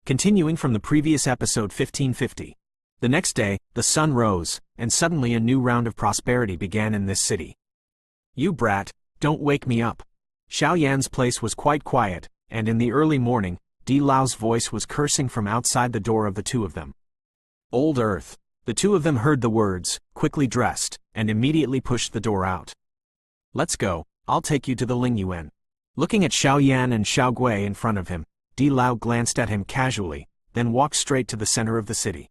Continuing from the previous episode 1550. The next day, the sun rose, and suddenly a new round of prosperity began in this city. "You brat, don't wake me up." Xiao Yan's place was quite quiet, and in the early morning, Di Lao's voice was cursing from outside the door of the two of them. Old Earth. The two of them heard the words, quickly dressed, and immediately pushed the door out. "Let's go, I'll take you to the Lingyuan." Looking at Xiao Yan and Xiao Gui in front of him, Di Lao glanced at him casually, then walked straight to the center of the city.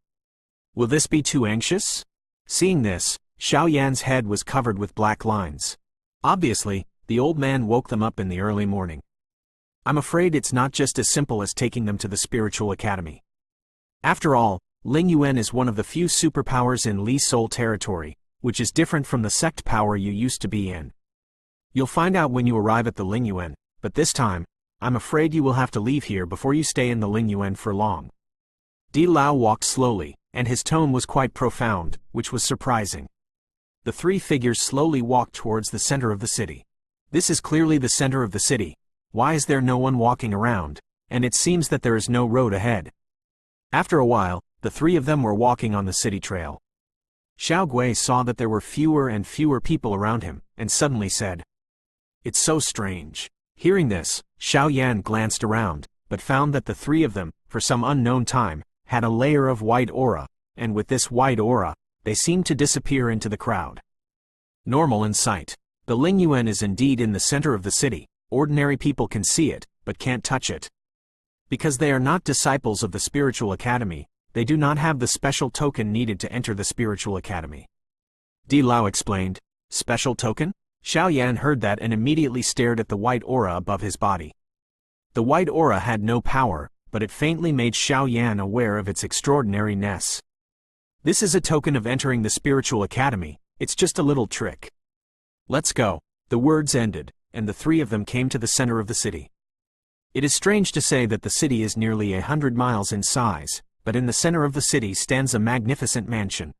"Will this be too anxious?" Seeing this, Xiao Yan's head was covered with black lines. Obviously, the old man woke them up in the early morning. "I'm afraid it's not just as simple as taking them to the spiritual academy. After all, Lingyuan is one of the few superpowers in Li Soul territory, which is different from the sect power you used to be in. You'll find out when you arrive at the Lingyuan, but this time, I'm afraid you will have to leave here before you stay in the Lingyuan for long." Di Lao walked slowly, and his tone was quite profound, which was surprising. The three figures slowly walked towards the center of the city. This is clearly the center of the city. Why is there no one walking around? And it seems that there is no road ahead. After a while, the three of them were walking on the city trail. Xiao Gui saw that there were fewer and fewer people around him, and suddenly said, "It's so strange." Hearing this, Xiao Yan glanced around, but found that the three of them, for some unknown time, had a layer of white aura, and with this white aura, they seemed to disappear into the crowd. Normal in sight. The Lingyuan is indeed in the center of the city. Ordinary people can see it, but can't touch it. Because they are not disciples of the spiritual academy, they do not have the special token needed to enter the spiritual academy. Di Lao explained. "Special token?" Xiao Yan heard that and immediately stared at the white aura above his body. The white aura had no power, but it faintly made Xiao Yan aware of its extraordinariness. "This is a token of entering the spiritual academy, it's just a little trick. Let's go." The words ended, and the three of them came to the center of the city. It is strange to say that the city is nearly 100 miles in size, but in the center of the city stands a magnificent mansion.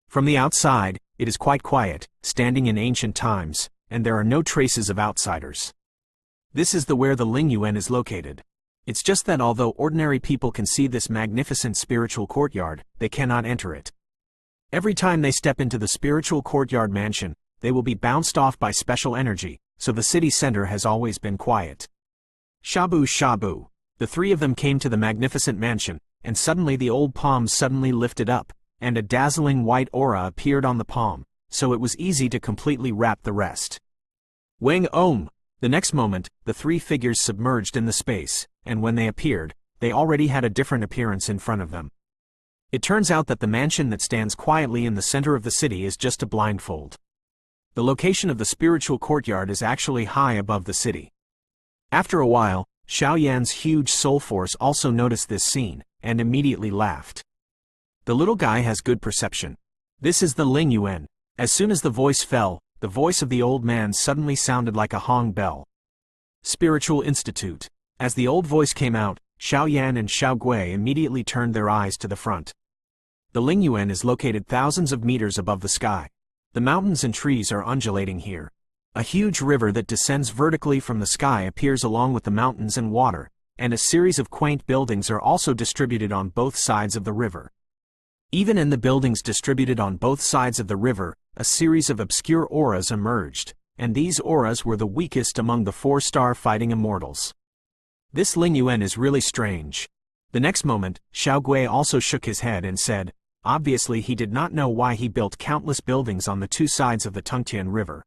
From the outside, it is quite quiet, standing in ancient times, and there are no traces of outsiders. This is where the Lingyuan is located. It's just that although ordinary people can see this magnificent spiritual courtyard, they cannot enter it. Every time they step into the spiritual courtyard mansion, they will be bounced off by special energy, so the city center has always been quiet. Shabu shabu. The three of them came to the magnificent mansion, and suddenly the old palm suddenly lifted up, and a dazzling white aura appeared on the palm, so it was easy to completely wrap the rest. Wang Om! The next moment, the three figures submerged in the space, and when they appeared, they already had a different appearance in front of them. It turns out that the mansion that stands quietly in the center of the city is just a blindfold. The location of the spiritual courtyard is actually high above the city. After a while, Xiao Yan's huge soul force also noticed this scene, and immediately laughed. The little guy has good perception. This is the Lingyuan. As soon as the voice fell, the voice of the old man suddenly sounded like a Hong bell. Spiritual Institute. As the old voice came out, Xiao Yan and Xiao Gui immediately turned their eyes to the front. The Lingyuan is located thousands of meters above the sky. The mountains and trees are undulating here. A huge river that descends vertically from the sky appears along with the mountains and water, and a series of quaint buildings are also distributed on both sides of the river. Even in the buildings distributed on both sides of the river, a series of obscure auras emerged, and these auras were the weakest among the 4-star fighting immortals. This Lingyuan is really strange. The next moment, Xiao Gui also shook his head and said, obviously he did not know why he built countless buildings on the two sides of the Tungtian River.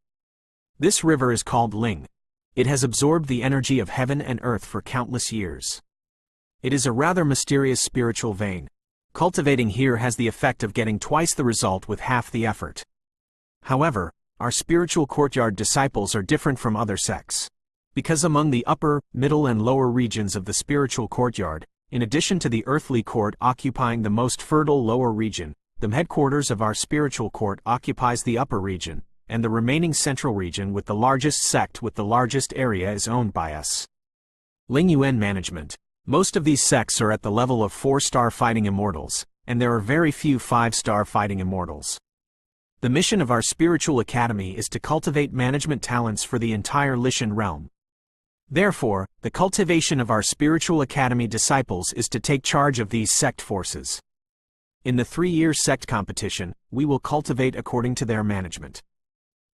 This river is called Ling. It has absorbed the energy of heaven and earth for countless years. It is a rather mysterious spiritual vein. Cultivating here has the effect of getting twice the result with half the effort. However, our spiritual courtyard disciples are different from other sects. Because among the upper, middle and lower regions of the spiritual courtyard, in addition to the earthly court occupying the most fertile lower region, the headquarters of our spiritual court occupies the upper region, and the remaining central region with the largest sect with the largest area is owned by us. Lingyuan Management. Most of these sects are at the level of 4-star fighting immortals, and there are very few 5-star fighting immortals. The mission of our spiritual academy is to cultivate management talents for the entire Lishan realm. Therefore, the cultivation of our spiritual academy disciples is to take charge of these sect forces. In the 3-year sect competition, we will cultivate according to their management.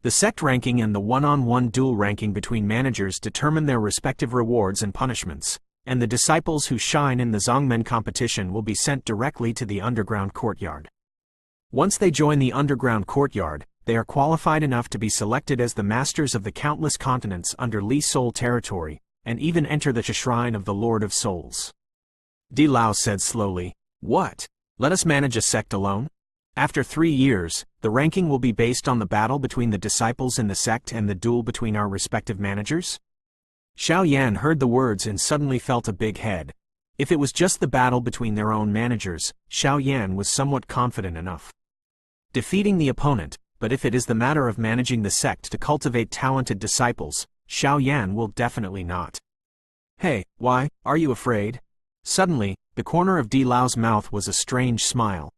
The sect ranking and the one-on-one duel ranking between managers determine their respective rewards and punishments, and the disciples who shine in the Zongmen competition will be sent directly to the underground courtyard. Once they join the underground courtyard, they are qualified enough to be selected as the masters of the countless continents under Li Soul territory, and even enter the shrine of the Lord of Souls. Di Lao said slowly, "What? Let us manage a sect alone?" After 3 years, the ranking will be based on the battle between the disciples in the sect and the duel between our respective managers? Xiao Yan heard the words and suddenly felt a big head. If it was just the battle between their own managers, Xiao Yan was somewhat confident enough. Defeating the opponent, but if it is the matter of managing the sect to cultivate talented disciples, Xiao Yan will definitely not. "Hey, why, are you afraid?" Suddenly, the corner of Di Lao's mouth was a strange smile.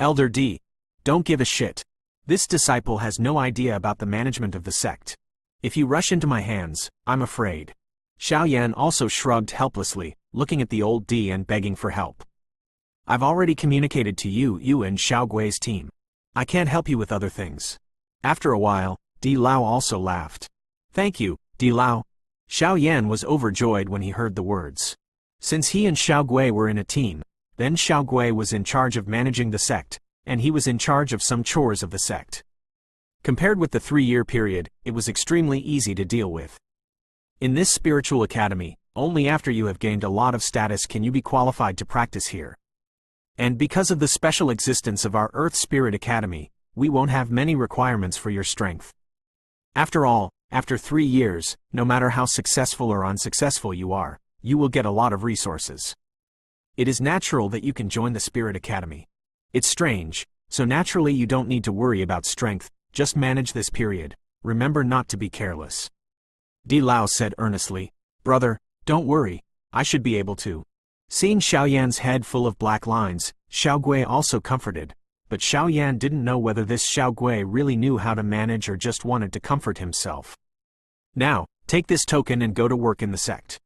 "Elder Di, don't give a shit. This disciple has no idea about the management of the sect. If you rush into my hands, I'm afraid." Xiao Yan also shrugged helplessly, looking at the old Di and begging for help. "I've already communicated to you and Xiao Gui's team. I can't help you with other things." After a while, Di Lao also laughed. "Thank you, Di Lao." Xiao Yan was overjoyed when he heard the words. Since he and Xiao Gui were in a team, then Xiao Gui was in charge of managing the sect, and he was in charge of some chores of the sect. Compared with the 3-year period, it was extremely easy to deal with. In this spiritual academy, only after you have gained a lot of status can you be qualified to practice here. And because of the special existence of our Earth Spirit Academy, we won't have many requirements for your strength. After all, after 3 years, no matter how successful or unsuccessful you are, you will get a lot of resources. It is natural that you can join the Spirit Academy. It's strange, so naturally you don't need to worry about strength, just manage this period. Remember not to be careless. Di Lao said earnestly, "Brother, don't worry, I should be able to." Seeing Xiao Yan's head full of black lines, Xiao Gui also comforted, but Xiao Yan didn't know whether this Xiao Gui really knew how to manage or just wanted to comfort himself. "Now, take this token and go to work in the sect."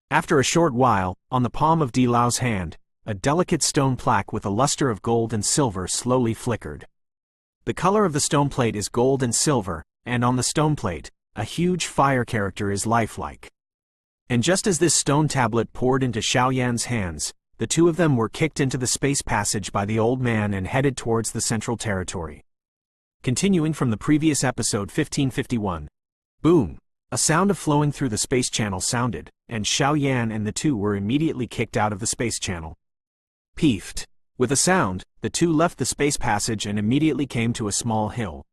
After a short while, on the palm of Di Lao's hand, a delicate stone plaque with a luster of gold and silver slowly flickered. The color of the stone plate is gold and silver, and on the stone plate, a huge fire character is lifelike. And just as this stone tablet poured into Xiao Yan's hands, the two of them were kicked into the space passage by the old man and headed towards the central territory. Continuing from the previous episode 1551. Boom! A sound of flowing through the space channel sounded, and Xiao Yan and the two were immediately kicked out of the space channel. Peefed. With a sound, the two left the space passage and immediately came to a small hill.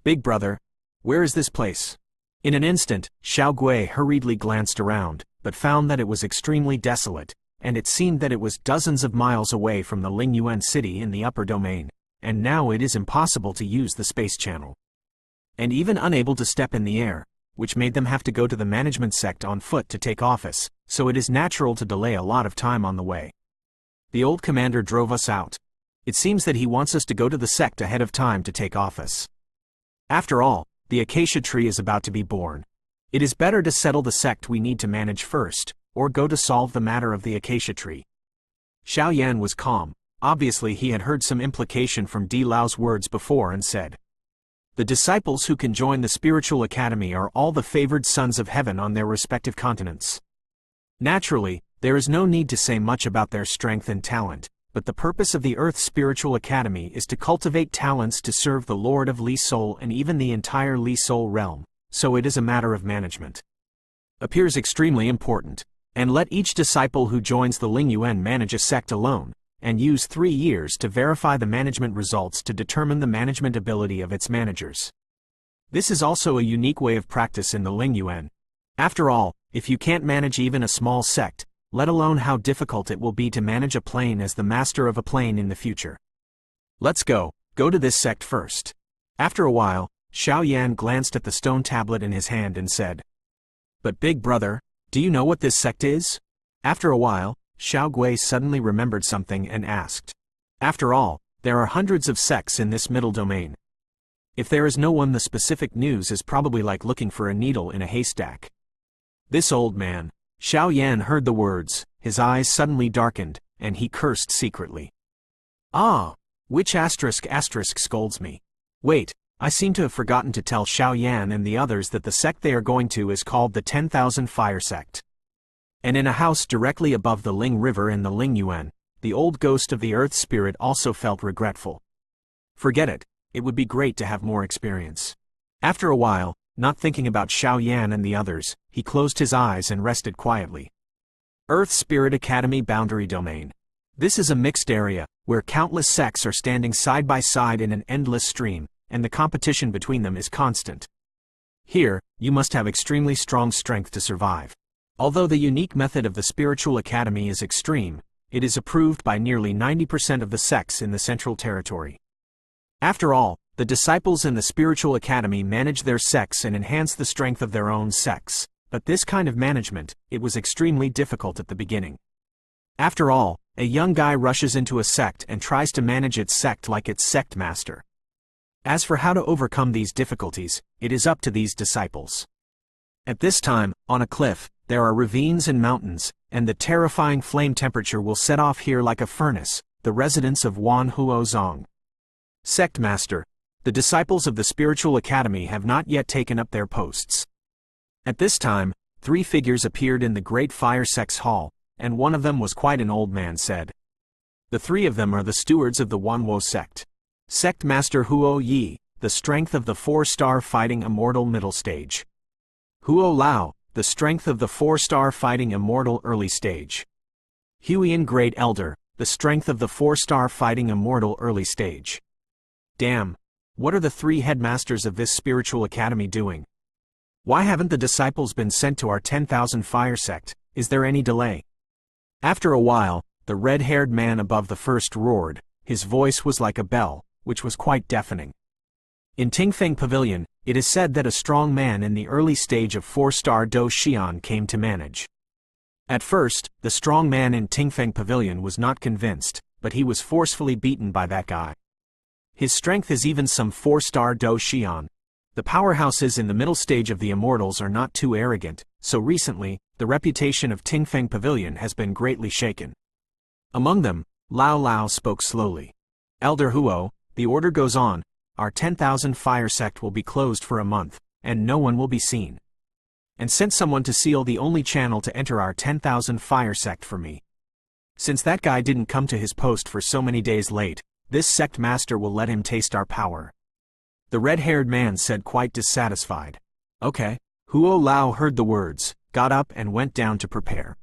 "Big brother, where is this place?" In an instant, Xiao Gui hurriedly glanced around, but found that it was extremely desolate, and it seemed that it was dozens of miles away from the Lingyuan city in the upper domain, and now it is impossible to use the space channel. And even unable to step in the air, which made them have to go to the management sect on foot to take office, so it is natural to delay a lot of time on the way. The old commander drove us out. It seems that he wants us to go to the sect ahead of time to take office. After all, the acacia tree is about to be born. It is better to settle the sect we need to manage first, or go to solve the matter of the acacia tree. Xiao Yan was calm. Obviously he had heard some implication from Di Lao's words before and said, "The disciples who can join the spiritual academy are all the favored sons of heaven on their respective continents. Naturally, there is no need to say much about their strength and talent, but the purpose of the Earth Spiritual Academy is to cultivate talents to serve the Lord of Li Soul and even the entire Li Soul realm, so it is a matter of management. Appears extremely important, and let each disciple who joins the Lingyuan manage a sect alone, and use 3 years to verify the management results to determine the management ability of its managers. This is also a unique way of practice in the Lingyuan. After all, if you can't manage even a small sect, let alone how difficult it will be to manage a plane as the master of a plane in the future. Let's go to this sect first." After a while, Xiao Yan glanced at the stone tablet in his hand and said, "But big brother, do you know what this sect is?" After a while, Xiao Gui suddenly remembered something and asked. After all, there are hundreds of sects in this middle domain. If there is no one, the specific news is probably like looking for a needle in a haystack. This old man, Xiao Yan, heard the words, his eyes suddenly darkened, and he cursed secretly. Ah! Which asterisk scolds me? Wait, I seem to have forgotten to tell Xiao Yan and the others that the sect they are going to is called the 10,000 Fire Sect. And in a house directly above the Ling River in the Ling Yuan, the old ghost of the earth spirit also felt regretful. Forget it, it would be great to have more experience. After a while, not thinking about Xiao Yan and the others, he closed his eyes and rested quietly. Earth Spirit Academy Boundary Domain. This is a mixed area, where countless sects are standing side by side in an endless stream, and the competition between them is constant. Here, you must have extremely strong strength to survive. Although the unique method of the Spiritual Academy is extreme, it is approved by nearly 90% of the sects in the Central Territory. After all, the disciples in the Spiritual Academy manage their sects and enhance the strength of their own sects, but this kind of management, it was extremely difficult at the beginning. After all, a young guy rushes into a sect and tries to manage its sect like its sect master. As for how to overcome these difficulties, it is up to these disciples. At this time, on a cliff, there are ravines and mountains, and the terrifying flame temperature will set off here like a furnace, the residence of Wan Huo Zong. Sect Master, the disciples of the Spiritual Academy have not yet taken up their posts. At this time, 3 figures appeared in the Great Fire Sect's hall, and one of them was quite an old man said. The 3 of them are the stewards of the Wanwo sect. Sect Master Huo Yi, the strength of the 4-star fighting immortal middle stage. Huo Lao, the strength of the 4-star fighting immortal early stage. Huiyan Great Elder, the strength of the 4-star fighting immortal early stage. Damn! What are the 3 headmasters of this spiritual academy doing? Why haven't the disciples been sent to our 10,000 fire sect? Is there any delay? After a while, the red-haired man above the first roared. His voice was like a bell, which was quite deafening. In Tingfeng Pavilion, it is said that a strong man in the early stage of 4-star Do Xian came to manage. At first, the strong man in Tingfeng Pavilion was not convinced, but he was forcefully beaten by that guy. His strength is even some 4-star Do Xian. The powerhouses in the middle stage of the immortals are not too arrogant, so recently, the reputation of Tingfeng Pavilion has been greatly shaken. Among them, Lao Lao spoke slowly. Elder Huo, the order goes on, our 10,000 fire sect will be closed for a month, and no one will be seen. And sent someone to seal the only channel to enter our 10,000 fire sect for me. Since that guy didn't come to his post for so many days late, this sect master will let him taste our power. The red-haired man said quite dissatisfied. Okay. Huo Lao heard the words, got up and went down to prepare.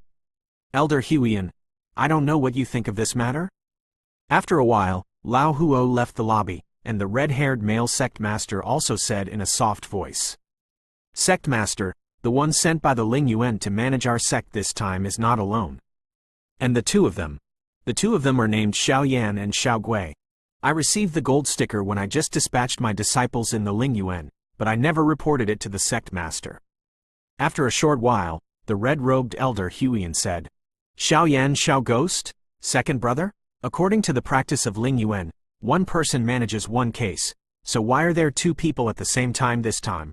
Elder Huiyan, I don't know what you think of this matter? After a while, Lao Huo left the lobby, and the red-haired male sect master also said in a soft voice. Sect master, the one sent by the Ling Yuan to manage our sect this time is not alone. And the two of them are named Xiao Yan and Xiao Gui. I received the gold sticker when I just dispatched my disciples in the Ling Yuan, but I never reported it to the sect master. After a short while, the red-robed elder Huiyan said, Xiao Yan Xiao Ghost? Second brother? According to the practice of Ling Yuan, one person manages one case, so why are there 2 people at the same time this time?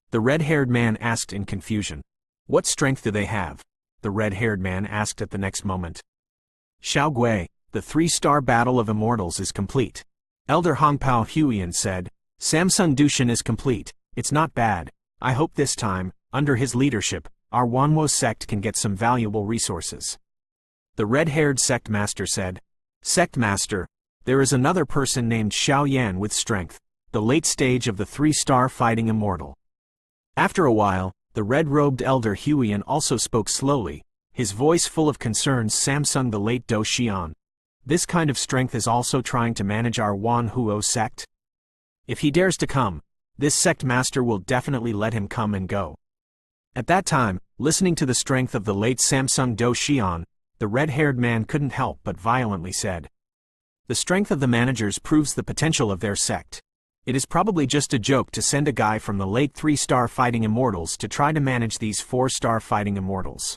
The red-haired man asked in confusion. What strength do they have? The red-haired man asked at the next moment. Xiao Gui, the 3-star battle of immortals is complete. Elder Hongpao Huiyan said, Samsung Dushan is complete, it's not bad. I hope this time, under his leadership, our Wanwo sect can get some valuable resources. The red-haired sect master said, Sect master, there is another person named Xiao Yan with strength, the late stage of the 3-star fighting immortal. After a while, the red-robed elder Huiyan also spoke slowly, his voice full of concerns. Samsung the late Do Xian. This kind of strength is also trying to manage our Wan Huo sect? If he dares to come, this sect master will definitely let him come and go. At that time, listening to the strength of the late Samsung Do Xian, the red-haired man couldn't help but violently said, the strength of the managers proves the potential of their sect. It is probably just a joke to send a guy from the late 3-star fighting immortals to try to manage these 4-star fighting immortals.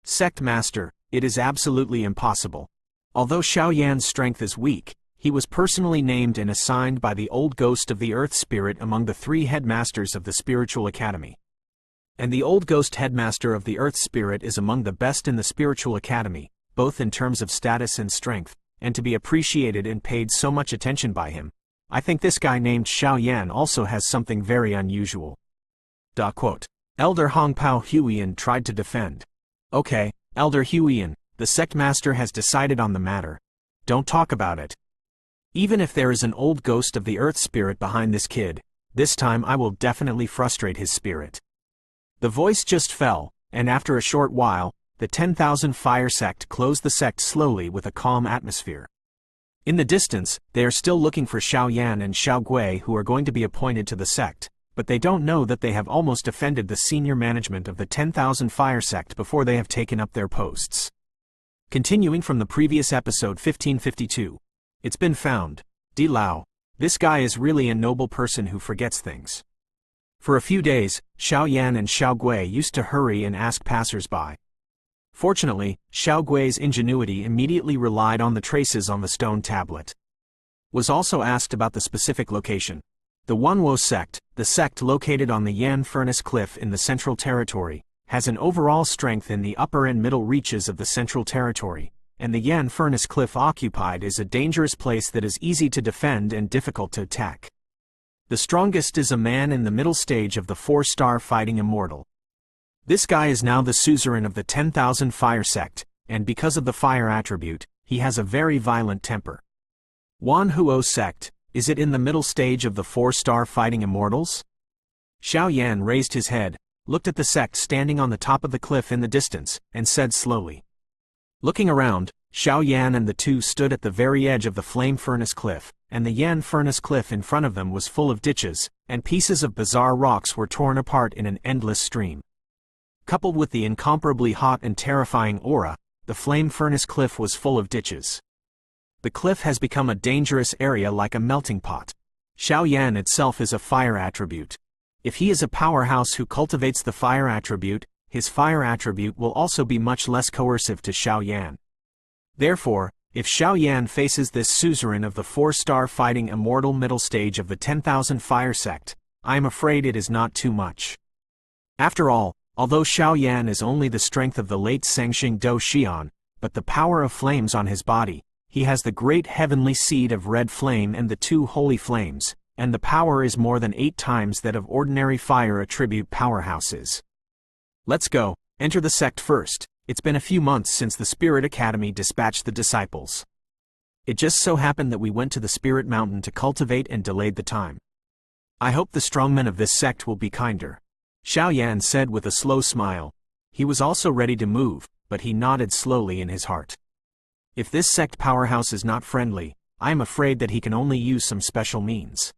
Sect master, it is absolutely impossible. Although Xiao Yan's strength is weak, he was personally named and assigned by the old ghost of the earth spirit among the 3 headmasters of the spiritual academy. And the old ghost headmaster of the Earth Spirit is among the best in the spiritual academy, both in terms of status and strength, and to be appreciated and paid so much attention by him. I think this guy named Xiao Yan also has something very unusual. Quote. Elder Hong Pao Huiyan tried to defend. Okay, Elder Huiyan, the sect master has decided on the matter. Don't talk about it. Even if there is an old ghost of the Earth Spirit behind this kid, this time I will definitely frustrate his spirit. The voice just fell, and after a short while, the 10,000 Fire sect closed the sect slowly with a calm atmosphere. In the distance, they are still looking for Xiao Yan and Xiao Gui, who are going to be appointed to the sect, but they don't know that they have almost offended the senior management of the 10,000 Fire sect before they have taken up their posts. Continuing from the previous episode 1552. It's been found. Di Lao. This guy is really a noble person who forgets things. For a few days, Xiao Yan and Xiao Gui used to hurry and ask passers-by. Fortunately, Xiao Gui's ingenuity immediately relied on the traces on the stone tablet. Was also asked about the specific location. The Wanwo sect, the sect located on the Yan Furnace Cliff in the Central Territory, has an overall strength in the upper and middle reaches of the Central Territory, and the Yan Furnace Cliff occupied is a dangerous place that is easy to defend and difficult to attack. The strongest is a man in the middle stage of the 4-star fighting immortal. This guy is now the suzerain of the 10,000 Fire sect, and because of the fire attribute, he has a very violent temper. Wan Huo sect, is it in the middle stage of the 4-star fighting immortals? Xiao Yan raised his head, looked at the sect standing on the top of the cliff in the distance, and said slowly. Looking around, Xiao Yan and the two stood at the very edge of the Flame Furnace Cliff, and the Yan Furnace Cliff in front of them was full of ditches, and pieces of bizarre rocks were torn apart in an endless stream. Coupled with the incomparably hot and terrifying aura, the Flame Furnace Cliff was full of ditches. The cliff has become a dangerous area like a melting pot. Xiao Yan itself is a fire attribute. If he is a powerhouse who cultivates the fire attribute, his fire attribute will also be much less coercive to Xiao Yan. Therefore, if Xiao Yan faces this suzerain of the 4-star fighting immortal middle stage of the 10,000 Fire sect, I am afraid it is not too much. After all, although Xiao Yan is only the strength of the late Sengxing Do Xian, but the power of flames on his body, he has the great heavenly seed of red flame and the 2 holy flames, and the power is more than 8 times that of ordinary fire attribute powerhouses. Let's go, enter the sect first. It's been a few months since the Spirit Academy dispatched the disciples. It just so happened that we went to the Spirit Mountain to cultivate and delayed the time. I hope the strongmen of this sect will be kinder. Xiao Yan said with a slow smile. He was also ready to move, but he nodded slowly in his heart. If this sect powerhouse is not friendly, I am afraid that he can only use some special means.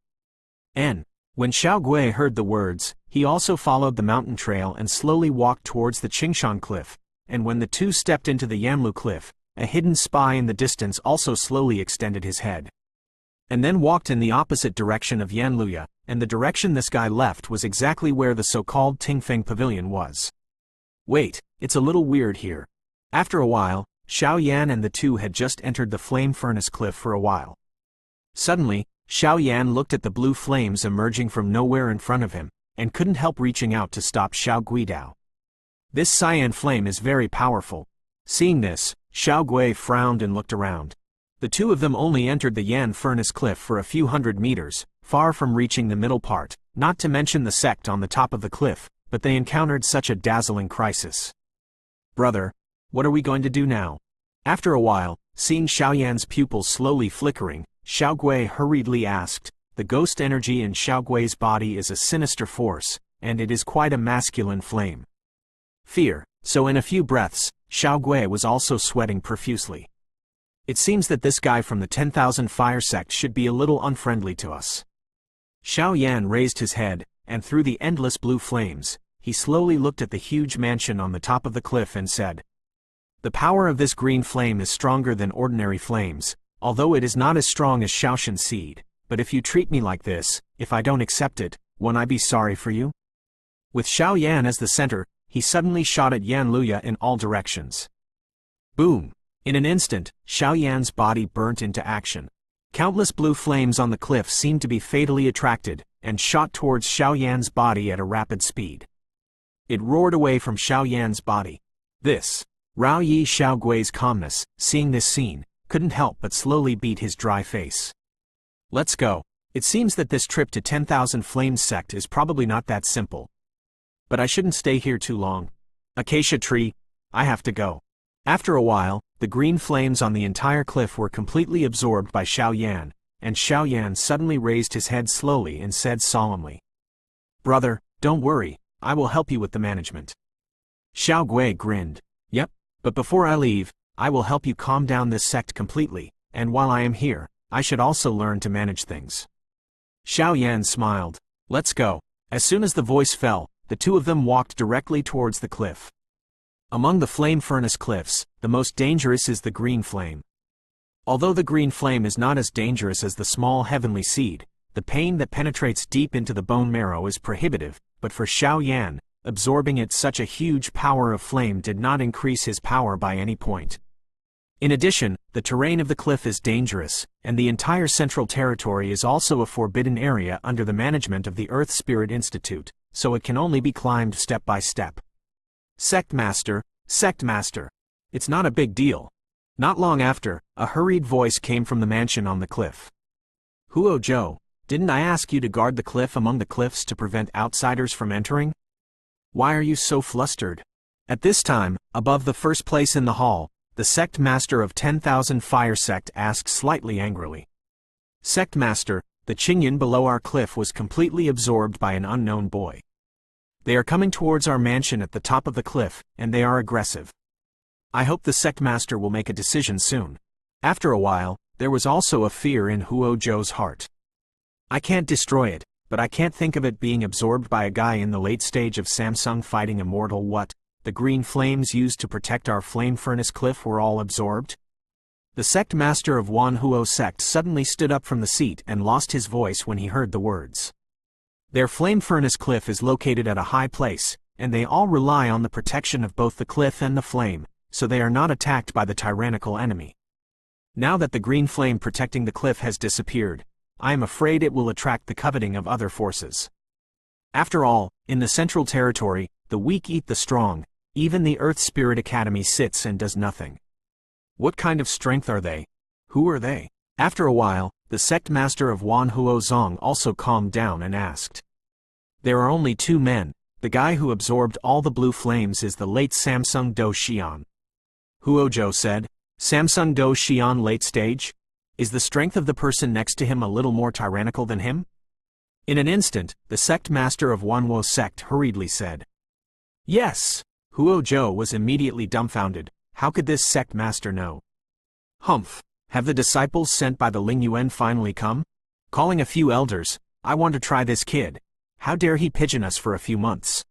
When Xiao Gui heard the words, he also followed the mountain trail and slowly walked towards the Qingshan Cliff, and when the two stepped into the Yanlu Cliff, a hidden spy in the distance also slowly extended his head. And then walked in the opposite direction of Yanluya, and the direction this guy left was exactly where the so-called Tingfeng Pavilion was. Wait, it's a little weird here. After a while, Xiao Yan and the two had just entered the Flame Furnace Cliff for a while. Suddenly, Xiao Yan looked at the blue flames emerging from nowhere in front of him, and couldn't help reaching out to stop Xiao Guidao. This cyan flame is very powerful. Seeing this, Xiao Gui frowned and looked around. The two of them only entered the Yan Furnace Cliff for a few hundred meters, far from reaching the middle part, not to mention the sect on the top of the cliff, but they encountered such a dazzling crisis. Brother, what are we going to do now? After a while, seeing Xiao Yan's pupils slowly flickering, Xiao Gui hurriedly asked. The ghost energy in Xiao Gui's body is a sinister force, and it is quite a masculine flame. Fear. So in a few breaths, Xiao Gui was also sweating profusely. It seems that this guy from the 10,000 Fire sect should be a little unfriendly to us. Xiao Yan raised his head, and through the endless blue flames, he slowly looked at the huge mansion on the top of the cliff and said, "The power of this green flame is stronger than ordinary flames, although it is not as strong as Shaoshan seed, but if you treat me like this, if I don't accept it, won't I be sorry for you?" With Xiao Yan as the center, he suddenly shot at Yanluya in all directions. Boom! In an instant, Xiao Yan's body burnt into action. Countless blue flames on the cliff seemed to be fatally attracted, and shot towards Xiao Yan's body at a rapid speed. It roared away from Xiao Yan's body. This. Rao Yi Xiao Gui's calmness, seeing this scene, couldn't help but slowly beat his dry face. Let's go. It seems that this trip to 10,000 Flames sect is probably not that simple. But I shouldn't stay here too long. Acacia tree, I have to go. After a while, the green flames on the entire cliff were completely absorbed by Xiao Yan, and Xiao Yan suddenly raised his head slowly and said solemnly, "Brother, don't worry, I will help you with the management." Xiao Gui grinned. "Yep, but before I leave, I will help you calm down this sect completely, and while I am here, I should also learn to manage things." Xiao Yan smiled. "Let's go." As soon as the voice fell, the two of them walked directly towards the cliff. Among the flame furnace cliffs, the most dangerous is the green flame. Although the green flame is not as dangerous as the small heavenly seed, the pain that penetrates deep into the bone marrow is prohibitive, but for Xiao Yan, absorbing it such a huge power of flame did not increase his power by any point. In addition, the terrain of the cliff is dangerous, and the entire central territory is also a forbidden area under the management of the Earth Spirit Institute, so it can only be climbed step by step. Sect Master, Sect Master. It's not a big deal. Not long after, a hurried voice came from the mansion on the cliff. "Huo Zhou, didn't I ask you to guard the cliff among the cliffs to prevent outsiders from entering? Why are you so flustered?" At this time, above the first place in the hall, the Sect Master of 10,000 Fire Sect asked slightly angrily. "Sect Master, the Qingyan below our cliff was completely absorbed by an unknown boy. They are coming towards our mansion at the top of the cliff, and they are aggressive. I hope the Sect Master will make a decision soon." After a while, there was also a fear in Huo Zhou's heart. "I can't destroy it, but I can't think of it being absorbed by a guy in the late stage of Samsung fighting immortal. What? The green flames used to protect our flame furnace cliff were all absorbed?" The Sect Master of Wan Huo sect suddenly stood up from the seat and lost his voice when he heard the words. Their flame furnace cliff is located at a high place, and they all rely on the protection of both the cliff and the flame, so they are not attacked by the tyrannical enemy. Now that the green flame protecting the cliff has disappeared, I am afraid it will attract the coveting of other forces. After all, in the Central Territory, the weak eat the strong. Even the Earth Spirit Academy sits and does nothing. What kind of strength are they? Who are they? After a while, the Sect Master of Wan Huo Zong also calmed down and asked. "There are only two men. The guy who absorbed all the blue flames is the late Samsung Do Xian." Huo Zhou said, "Samsung Do Xian late stage? Is the strength of the person next to him a little more tyrannical than him?" In an instant, the Sect Master of Wan Huo sect hurriedly said, "Yes." Huo Zhou was immediately dumbfounded. How could this Sect Master know? "Humph, have the disciples sent by the Ling Yuan finally come? Calling a few elders, I want to try this kid. How dare he pigeon us for a few months?"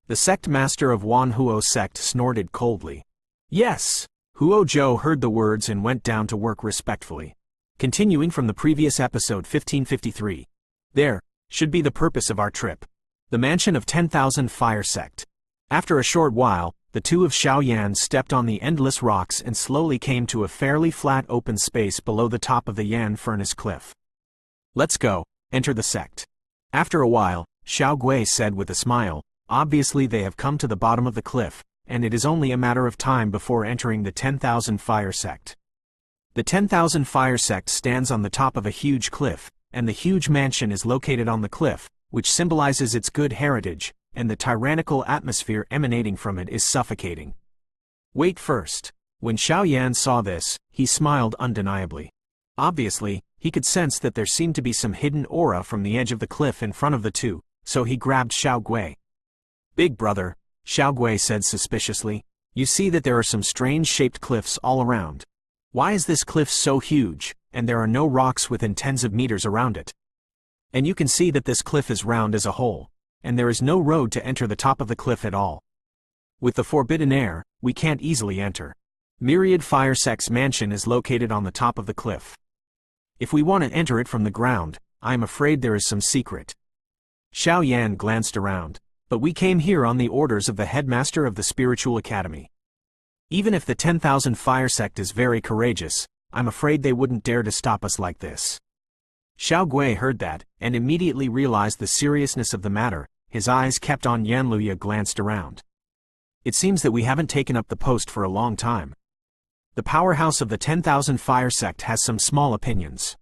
The Sect Master of Wan Huo sect snorted coldly. "Yes." Huo Zhou heard the words and went down to work respectfully. Continuing from the previous episode 1553. There should be the purpose of our trip. The mansion of 10,000 Fire Sect. After a short while, the two of Xiao Yan stepped on the endless rocks and slowly came to a fairly flat open space below the top of the Yan furnace cliff. "Let's go, enter the sect." After a while, Xiao Gui said with a smile, "Obviously they have come to the bottom of the cliff, and it is only a matter of time before entering the 10,000 Fire Sect." The 10,000 Fire Sect stands on the top of a huge cliff, and the huge mansion is located on the cliff, which symbolizes its good heritage, and the tyrannical atmosphere emanating from it is suffocating. Wait first. When Xiao Yan saw this, he smiled undeniably. Obviously, he could sense that there seemed to be some hidden aura from the edge of the cliff in front of the two, so he grabbed Xiao Gui. "Big brother," Xiao Gui said suspiciously, "you see that there are some strange-shaped cliffs all around. Why is this cliff so huge, and there are no rocks within tens of meters around it? And you can see that this cliff is round as a whole, and there is no road to enter the top of the cliff at all. With the forbidden air, we can't easily enter. Myriad Fire Sect's mansion is located on the top of the cliff. If we want to enter it from the ground, I am afraid there is some secret." Xiao Yan glanced around. "But we came here on the orders of the headmaster of the Spiritual Academy. Even if the 10,000 Fire Sect is very courageous, I'm afraid they wouldn't dare to stop us like this." Xiao Gui heard that, and immediately realized the seriousness of the matter, his eyes kept on Yanluya glanced around. It seems that we haven't taken up the post for a long time. The powerhouse of the 10,000 Fire sect has some small opinions.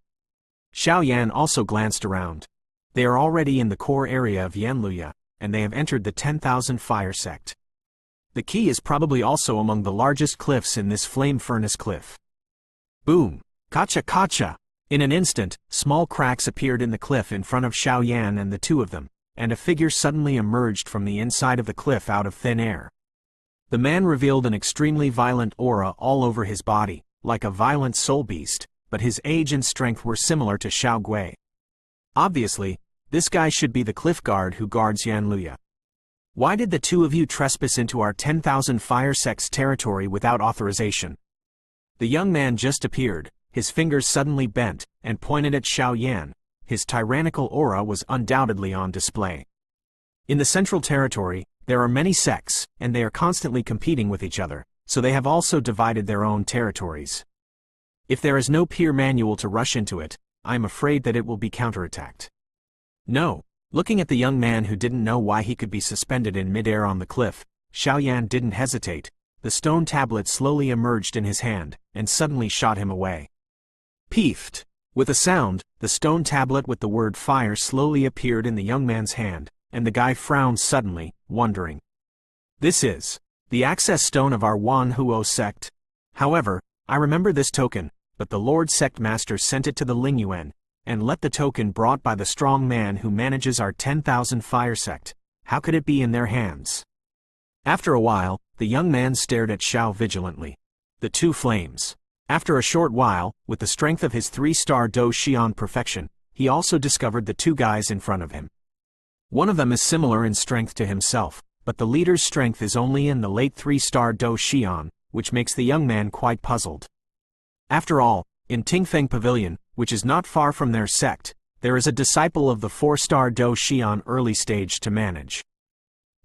Xiao Yan also glanced around. They are already in the core area of Yanluya, and they have entered the 10,000 Fire sect. The key is probably also among the largest cliffs in this flame furnace cliff. Boom! Kacha kacha! In an instant, small cracks appeared in the cliff in front of Xiao Yan and the two of them, and a figure suddenly emerged from the inside of the cliff out of thin air. The man revealed an extremely violent aura all over his body, like a violent soul beast, but his age and strength were similar to Xiao Gui. Obviously, this guy should be the cliff guard who guards Yanluya. Why did the two of you trespass into our 10,000 Fire sect's territory without authorization? The young man just appeared, his fingers suddenly bent, and pointed at Xiao Yan. His tyrannical aura was undoubtedly on display. In the Central Territory, there are many sects, and they are constantly competing with each other, so they have also divided their own territories. If there is no peer manual to rush into it, I am afraid that it will be counterattacked. No. Looking at the young man who didn't know why he could be suspended in midair on the cliff, Xiao Yan didn't hesitate. The stone tablet slowly emerged in his hand, and suddenly shot him away. Peefed! With a sound, the stone tablet with the word fire slowly appeared in the young man's hand, and the guy frowned suddenly, wondering. This is the access stone of our Wan Huo sect. However, I remember this token, but the Lord Sect Master sent it to the Lingyuan, and let the token brought by the strong man who manages our 10,000 Fire sect. How could it be in their hands? After a while, the young man stared at Xiao vigilantly. The two flames. After a short while, with the strength of his 3-star Do Xian perfection, he also discovered the two guys in front of him. One of them is similar in strength to himself, but the leader's strength is only in the late 3-star Do Xian, which makes the young man quite puzzled. After all, in Tingfeng Pavilion, which is not far from their sect, there is a disciple of the 4-star Do Xian early stage to manage.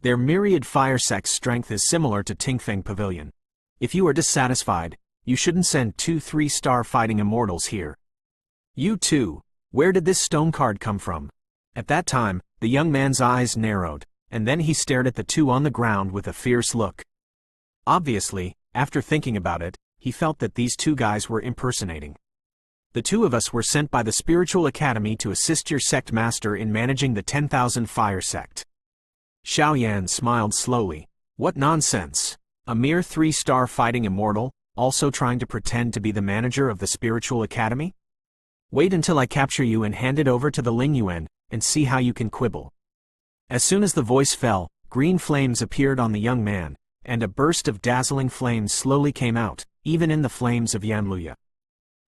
Their myriad fire sect's strength is similar to Tingfeng Pavilion. If you are dissatisfied, you shouldn't send 2 3-star fighting immortals here. You too, where did this stone card come from? At that time, the young man's eyes narrowed, and then he stared at the two on the ground with a fierce look. Obviously, after thinking about it, he felt that these two guys were impersonating. The two of us were sent by the Spiritual Academy to assist your sect master in managing the 10,000 Fire sect. Xiao Yan smiled slowly. What nonsense! A mere 3-star fighting immortal, also trying to pretend to be the manager of the Spiritual Academy? Wait until I capture you and hand it over to the Lingyuan, and see how you can quibble. As soon as the voice fell, green flames appeared on the young man, and a burst of dazzling flames slowly came out, even in the flames of Yanluya.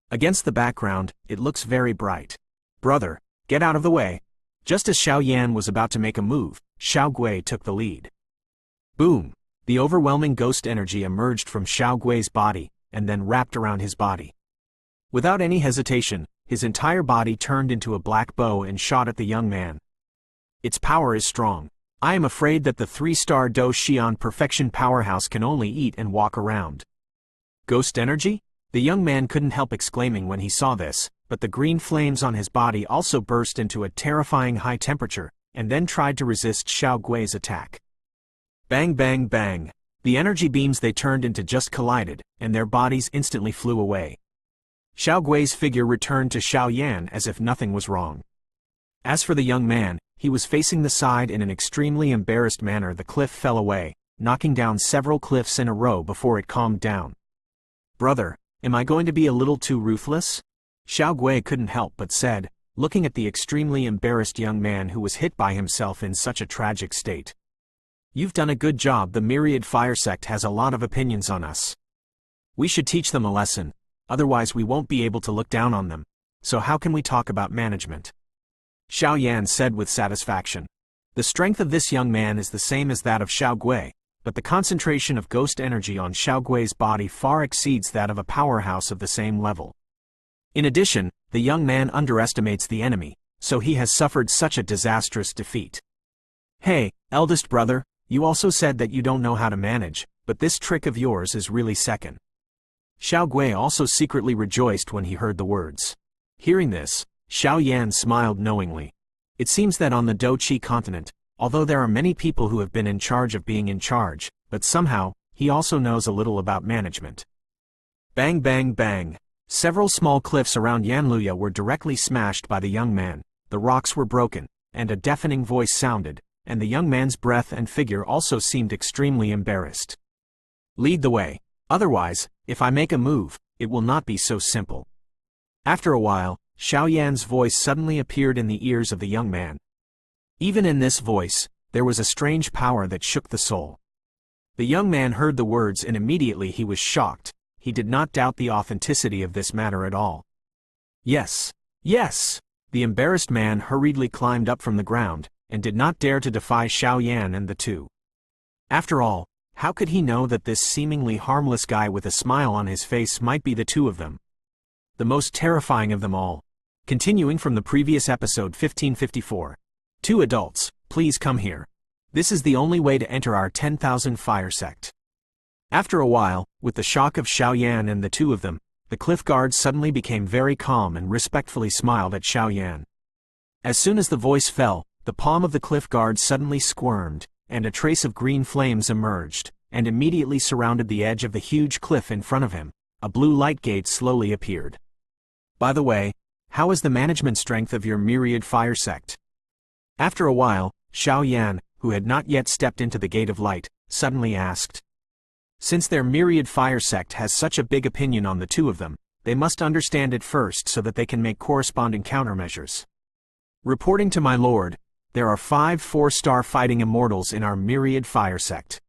Against the background, it looks very bright. Brother, get out of the way. Just as Xiao Yan was about to make a move, Xiao Gui took the lead. Boom! The overwhelming ghost energy emerged from Xiao Gui's body, and then wrapped around his body. Without any hesitation, his entire body turned into a black bow and shot at the young man. Its power is strong. I am afraid that the 3-star Do Xian perfection powerhouse can only eat and walk around. Ghost energy? The young man couldn't help exclaiming when he saw this, but the green flames on his body also burst into a terrifying high temperature, and then tried to resist Xiao Gui's attack. Bang bang bang! The energy beams they turned into just collided, and their bodies instantly flew away. Xiao Gui's figure returned to Xiao Yan as if nothing was wrong. As for the young man, he was facing the side in an extremely embarrassed manner. The cliff fell away, knocking down several cliffs in a row before it calmed down. Brother, am I going to be a little too ruthless? Xiao Gui couldn't help but said, looking at the extremely embarrassed young man who was hit by himself in such a tragic state. You've done a good job. The Myriad Fire sect has a lot of opinions on us. We should teach them a lesson, otherwise we won't be able to look down on them. So how can we talk about management? Xiao Yan said with satisfaction. The strength of this young man is the same as that of Xiao Gui, but the concentration of ghost energy on Xiao Gui's body far exceeds that of a powerhouse of the same level. In addition, the young man underestimates the enemy, so he has suffered such a disastrous defeat. Hey, eldest brother, you also said that you don't know how to manage, but this trick of yours is really second. Xiao Gui also secretly rejoiced when he heard the words. Hearing this, Xiao Yan smiled knowingly. It seems that on the Do Chi continent, although there are many people who have been in charge of being in charge, but somehow, he also knows a little about management. Bang bang bang. Several small cliffs around Yanluya were directly smashed by the young man, the rocks were broken, and a deafening voice sounded, and the young man's breath and figure also seemed extremely embarrassed. Lead the way. Otherwise, if I make a move, it will not be so simple. After a while, Xiao Yan's voice suddenly appeared in the ears of the young man. Even in this voice, there was a strange power that shook the soul. The young man heard the words and immediately he was shocked. He did not doubt the authenticity of this matter at all. Yes, yes! The embarrassed man hurriedly climbed up from the ground, and did not dare to defy Xiao Yan and the two. After all, how could he know that this seemingly harmless guy with a smile on his face might be the two of them? The most terrifying of them all. Continuing from the previous episode 1554. 2 adults, please come here. This is the only way to enter our 10,000 fire sect. After a while, with the shock of Xiao Yan and the two of them, the cliff guards suddenly became very calm and respectfully smiled at Xiao Yan. As soon as the voice fell, the palm of the cliff guard suddenly squirmed, and a trace of green flames emerged, and immediately surrounded the edge of the huge cliff in front of him. A blue light gate slowly appeared. By the way, how is the management strength of your myriad fire sect? After a while, Xiao Yan, who had not yet stepped into the gate of light, suddenly asked. Since their myriad fire sect has such a big opinion on the two of them, they must understand it first so that they can make corresponding countermeasures. Reporting to my lord, there are 5 4-star fighting immortals in our myriad fire sect.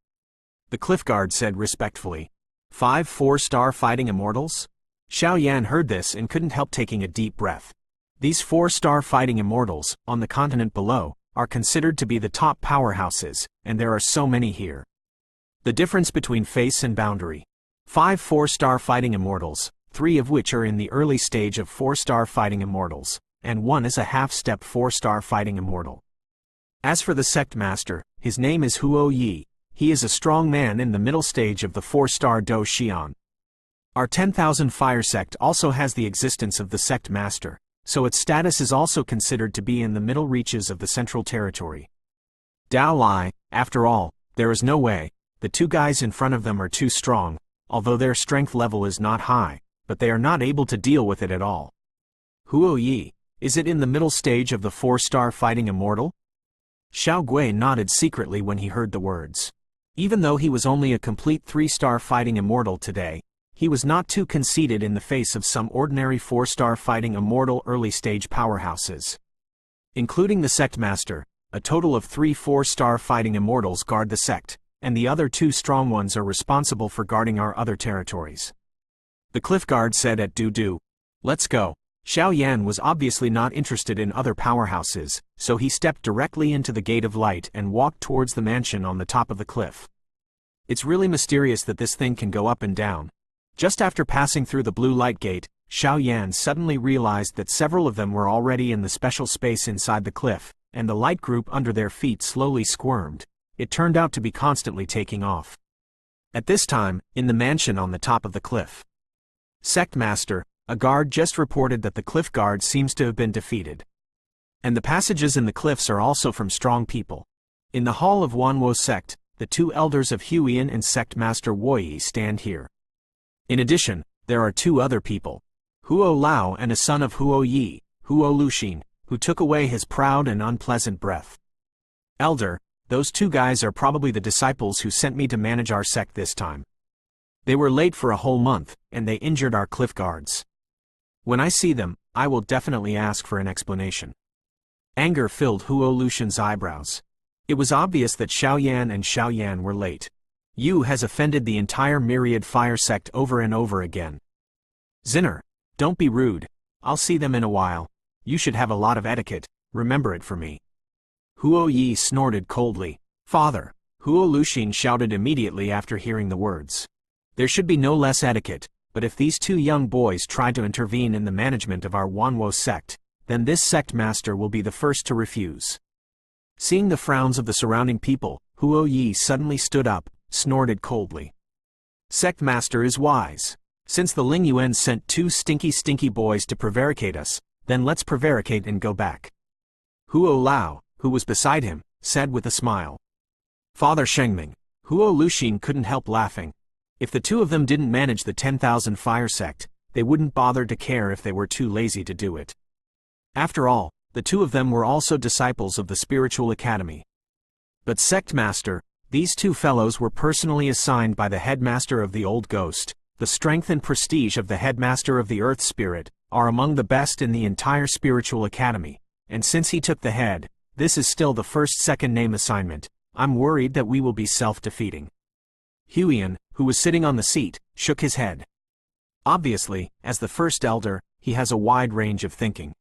The cliff guard said respectfully. 5 4-star fighting immortals? Xiao Yan heard this and couldn't help taking a deep breath. These 4-star fighting immortals, on the continent below, are considered to be the top powerhouses, and there are so many here. The difference between face and boundary. 5 4-star fighting immortals, 3 of which are in the early stage of 4-star fighting immortals, and 1 is a half-step 4-star fighting immortal. As for the sect master, his name is Huo Yi. He is a strong man in the middle stage of the 4-star Do Xian. Our 10,000 fire sect also has the existence of the sect master, so its status is also considered to be in the middle reaches of the central territory. Dao Lai, after all, there is no way. The two guys in front of them are too strong, although their strength level is not high, but they are not able to deal with it at all. Huo Yi, is it in the middle stage of the 4-star fighting immortal? Xiao Gui nodded secretly when he heard the words. Even though he was only a complete 3-star fighting immortal today, he was not too conceited in the face of some ordinary 4-star fighting immortal early-stage powerhouses. Including the sect master, a total of 3 4-star fighting immortals guard the sect, and the other 2 strong ones are responsible for guarding our other territories. The cliff guard said at Du. Let's go. Xiao Yan was obviously not interested in other powerhouses, so he stepped directly into the gate of light and walked towards the mansion on the top of the cliff. It's really mysterious that this thing can go up and down. Just after passing through the blue light gate, Xiao Yan suddenly realized that several of them were already in the special space inside the cliff, and the light group under their feet slowly squirmed. It turned out to be constantly taking off. At this time, in the mansion on the top of the cliff. Sect Master, a guard just reported that the cliff guard seems to have been defeated. And the passages in the cliffs are also from strong people. In the hall of Wanwo sect, the 2 elders of Huiyan and Sect Master Woyi stand here. In addition, there are 2 other people. Huo Lao and a son of Huo Yi, Huo Luxin, who took away his proud and unpleasant breath. Elder, those 2 guys are probably the disciples who sent me to manage our sect this time. They were late for a whole month, and they injured our cliff guards. When I see them, I will definitely ask for an explanation. Anger filled Huo Luxin's eyebrows. It was obvious that Xiao Yan and Xiao Yan were late. Yu has offended the entire myriad fire sect over and over again. Zinner, don't be rude. I'll see them in a while. You should have a lot of etiquette, remember it for me. Huo Yi snorted coldly. Father, Huo Luxin shouted immediately after hearing the words. There should be no less etiquette, but if these 2 young boys try to intervene in the management of our Wanwo sect, then this sect master will be the first to refuse. Seeing the frowns of the surrounding people, Huo Yi suddenly stood up, snorted coldly. Sect master is wise. Since the Ling Yuan sent 2 stinky boys to prevaricate us, then let's prevaricate and go back. Huo Lao, who was beside him, said with a smile. Father Shengming, Huo Luxin couldn't help laughing. If the two of them didn't manage the 10,000 fire sect, they wouldn't bother to care if they were too lazy to do it. After all, the two of them were also disciples of the spiritual academy. But sect master, these two fellows were personally assigned by the headmaster of the Old Ghost. The strength and prestige of the headmaster of the Earth Spirit are among the best in the entire spiritual academy, and since he took the head, this is still the first second name assignment. I'm worried that we will be self-defeating. Huiyan, who was sitting on the seat, shook his head. Obviously, as the first elder, he has a wide range of thinking.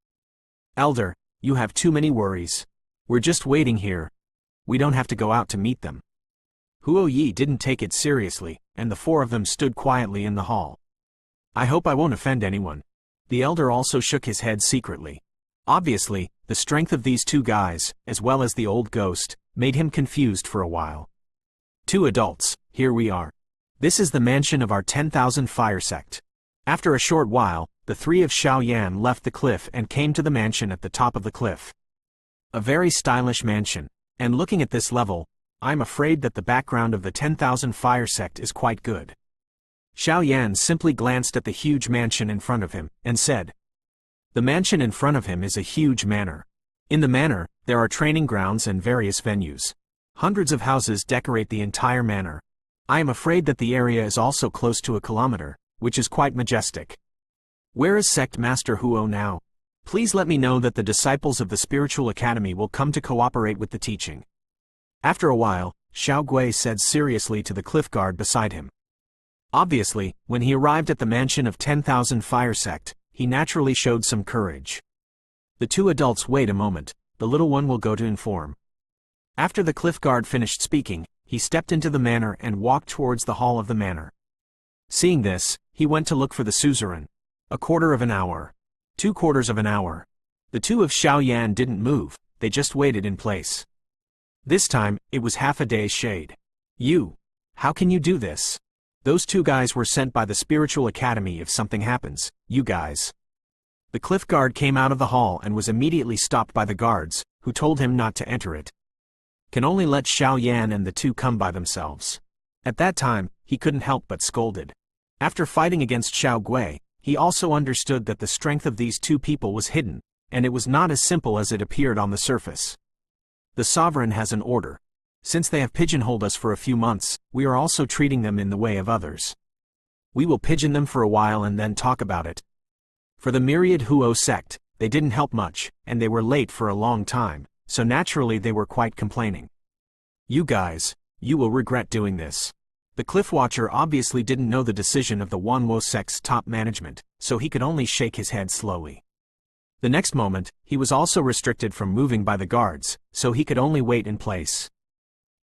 Elder, you have too many worries. We're just waiting here. We don't have to go out to meet them. Huo Yi didn't take it seriously, and the four of them stood quietly in the hall. I hope I won't offend anyone. The elder also shook his head secretly. Obviously, the strength of these two guys, as well as the Old Ghost, made him confused for a while. Two adults, here we are. This is the mansion of our 10,000 fire sect. After a short while, the three of Xiaoyan left the cliff and came to the mansion at the top of the cliff. A very stylish mansion, and looking at this level, I'm afraid that the background of the 10,000 fire sect is quite good. Xiaoyan simply glanced at the huge mansion in front of him, and said, the mansion in front of him is a huge manor. In the manor, there are training grounds and various venues. Hundreds of houses decorate the entire manor. I am afraid that the area is also close to a kilometer, which is quite majestic. Where is Sect Master Huo now? Please let me know that the disciples of the Spiritual Academy will come to cooperate with the teaching. After a while, Xiao Gui said seriously to the cliff guard beside him. Obviously, when he arrived at the mansion of 10,000 fire sect, he naturally showed some courage. The two adults wait a moment, the little one will go to inform. After the cliff guard finished speaking, he stepped into the manor and walked towards the hall of the manor. Seeing this, he went to look for the suzerain. A quarter of an hour. 2/4 of an hour. The two of Xiaoyan didn't move, they just waited in place. This time, it was half a day's shade. How can you do this? Those two guys were sent by the Spiritual Academy if something happens, you guys. The cliff guard came out of the hall and was immediately stopped by the guards, who told him not to enter it. Can only let Xiaoyan and the two come by themselves. At that time, he couldn't help but scolded. After fighting against Xiao Gui, he also understood that the strength of these two people was hidden, and it was not as simple as it appeared on the surface. The sovereign has an order. Since they have pigeonholed us for a few months, we are also treating them in the way of others. We will pigeon them for a while and then talk about it. For the myriad Huo sect, they didn't help much, and they were late for a long time, so naturally they were quite complaining. You guys, you will regret doing this. The cliff watcher obviously didn't know the decision of the Wanwo sect's top management, so he could only shake his head slowly. The next moment, he was also restricted from moving by the guards, so he could only wait in place.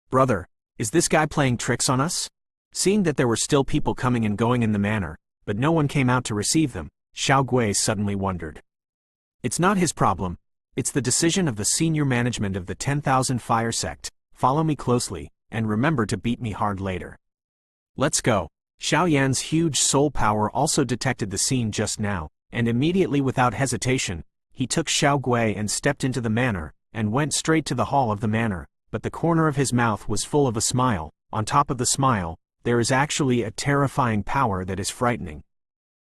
Brother, is this guy playing tricks on us? Seeing that there were still people coming and going in the manor, but no one came out to receive them, Xiao Gui suddenly wondered. It's not his problem. It's the decision of the senior management of the 10,000 fire sect. Follow me closely, and remember to beat me hard later. Let's go. Xiaoyan's huge soul power also detected the scene just now, and immediately without hesitation, he took Xiao Gui and stepped into the manor, and went straight to the hall of the manor, but the corner of his mouth was full of a smile. On top of the smile, there is actually a terrifying power that is frightening.